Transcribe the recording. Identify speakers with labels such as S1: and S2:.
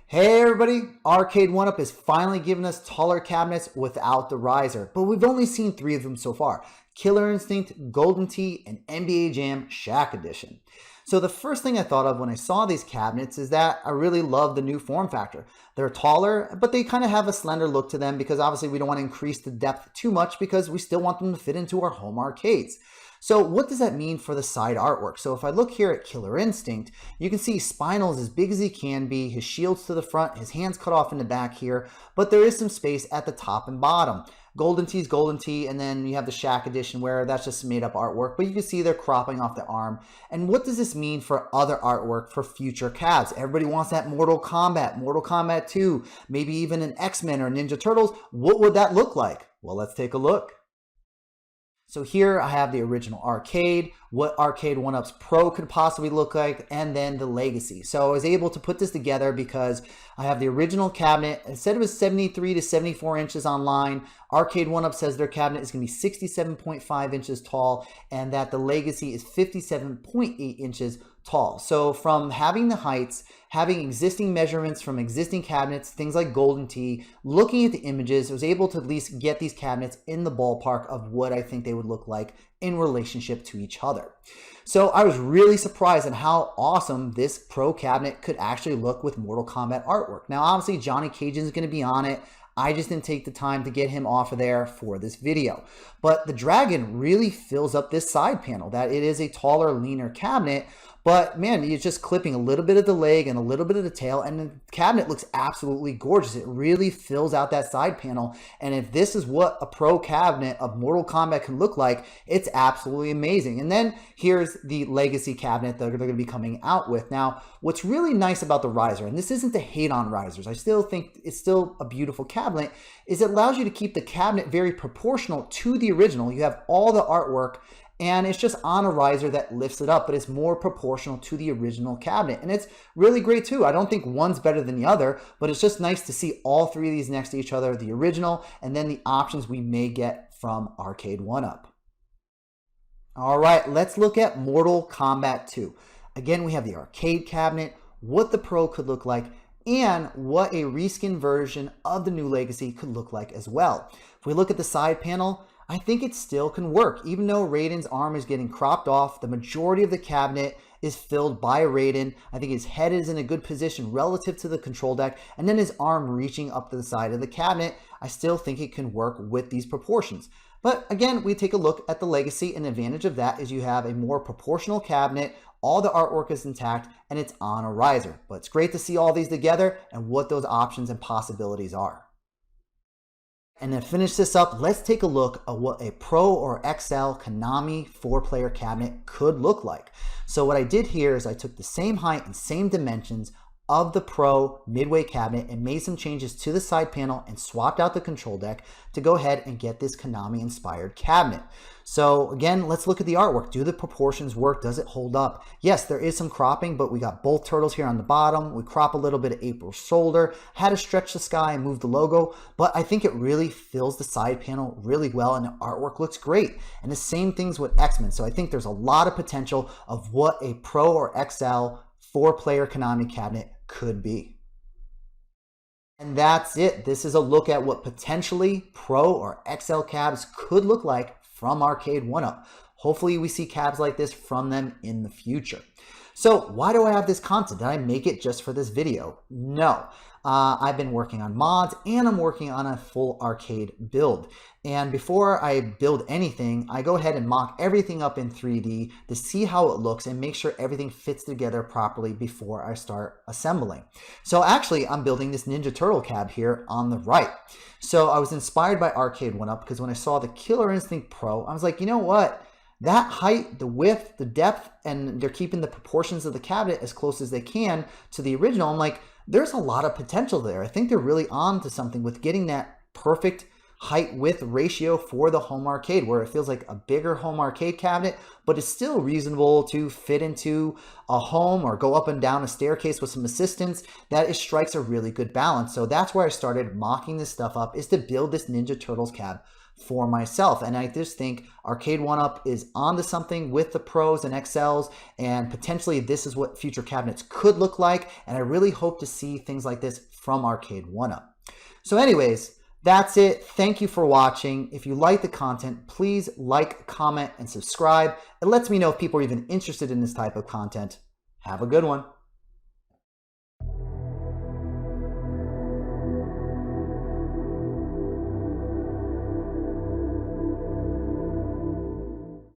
S1: Hey everybody, Arcade1Up is finally giving us taller cabinets without the riser, but we've only seen 3 of them so far: Killer Instinct, Golden Tee, and NBA Jam Shaq Edition. So the first thing I thought of when I saw these cabinets is that I really love the new form factor. They're taller, but they kind of have a slender look to them because obviously we don't want to increase the depth too much because we still want them to fit into our home arcades. So what does that mean for the side artwork? So if I look here at Killer Instinct, you can see Spinal's as big as he can be, his shield's to the front, his hands cut off in the back here, but there is some space at the top and bottom. Golden Tee's Golden Tee, and then you have the Shaq Edition where that's just made up artwork, but you can see they're cropping off the arm. And what does this mean for other artwork for future cabs? Everybody wants that Mortal Kombat 2, maybe even an X-Men or Ninja Turtles. What would that look like? Well, let's take a look. So here I have the original arcade, what Arcade1Up's Pro could possibly look like, and then the Legacy. So I was able to put this together because I have the original cabinet. It said it was 73 to 74 inches online. Arcade1Up says their cabinet is going to be 67.5 inches tall, and that the Legacy is 57.8 inches tall. So from having the heights, having existing measurements from existing cabinets, things like Golden Tee, looking at the images, I was able to at least get these cabinets in the ballpark of what I think they would look like in relationship to each other. So I was really surprised at how awesome this Pro cabinet could actually look with Mortal Kombat artwork. Now obviously Johnny Cajun is going to be on it. I just didn't take the time to get him off of there for this video. But the Dragon really fills up this side panel, that it is a taller, leaner cabinet. But man, you're just clipping a little bit of the leg and a little bit of the tail, and the cabinet looks absolutely gorgeous. It really fills out that side panel. And if this is what a Pro cabinet of Mortal Kombat can look like, it's absolutely amazing. And then here's the Legacy cabinet that they're going to be coming out with. Now, what's really nice about the riser, and this isn't to hate on risers, I still think it's still a beautiful cabinet, is it allows you to keep the cabinet very proportional to the original. You have all the artwork, and it's just on a riser that lifts it up, but it's more proportional to the original cabinet. And it's really great too. I don't think one's better than the other, but it's just nice to see all 3 of these next to each other, the original, and then the options we may get from Arcade1Up. All right, let's look at Mortal Kombat 2. Again, we have the arcade cabinet, what the Pro could look like, and what a reskin version of the new Legacy could look like as well. If we look at the side panel, I think it still can work. Even though Raiden's arm is getting cropped off, the majority of the cabinet is filled by Raiden. I think his head is in a good position relative to the control deck, and then his arm reaching up to the side of the cabinet. I still think it can work with these proportions. But again, we take a look at the Legacy, and the advantage of that is you have a more proportional cabinet, all the artwork is intact, and it's on a riser. But it's great to see all these together and what those options and possibilities are. And to finish this up, let's take a look at what a Pro or XL Konami 4-player cabinet could look like. So what I did here is I took the same height and same dimensions of the Pro midway cabinet and made some changes to the side panel and swapped out the control deck to go ahead and get this Konami inspired cabinet. So again, let's look at the artwork. Do the proportions work? Does it hold up? Yes, there is some cropping, but we got both turtles here on the bottom. We crop a little bit of April's shoulder, had to stretch the sky and move the logo, but I think it really fills the side panel really well and the artwork looks great. And the same things with X-Men. So I think there's a lot of potential of what a Pro or XL 4-player Konami cabinet could be. And that's it. This is a look at what potentially Pro or XL cabs could look like from Arcade1Up. Hopefully we see cabs like this from them in the future. So why do I have this content? Did I make it just for this video? No. I've been working on mods and I'm working on a full arcade build. And before I build anything, I go ahead and mock everything up in 3D to see how it looks and make sure everything fits together properly before I start assembling. So actually, I'm building this Ninja Turtle cab here on the right. So I was inspired by Arcade1Up because when I saw the Killer Instinct Pro, I was like, you know what? That height, the width, the depth, and they're keeping the proportions of the cabinet as close as they can to the original. I'm like, there's a lot of potential there. I think they're really on to something with getting that perfect height width ratio for the home arcade, where it feels like a bigger home arcade cabinet, but it's still reasonable to fit into a home or go up and down a staircase with some assistance. That it strikes a really good balance. So that's where I started mocking this stuff up, is to build this Ninja Turtles cab for myself. And I just think Arcade1Up is onto something with the Pros and XLs, and potentially this is what future cabinets could look like. And I really hope to see things like this from Arcade1Up. So anyways, that's it. Thank you for watching. If you like the content, please like, comment, and subscribe. It lets me know if people are even interested in this type of content. Have a good one.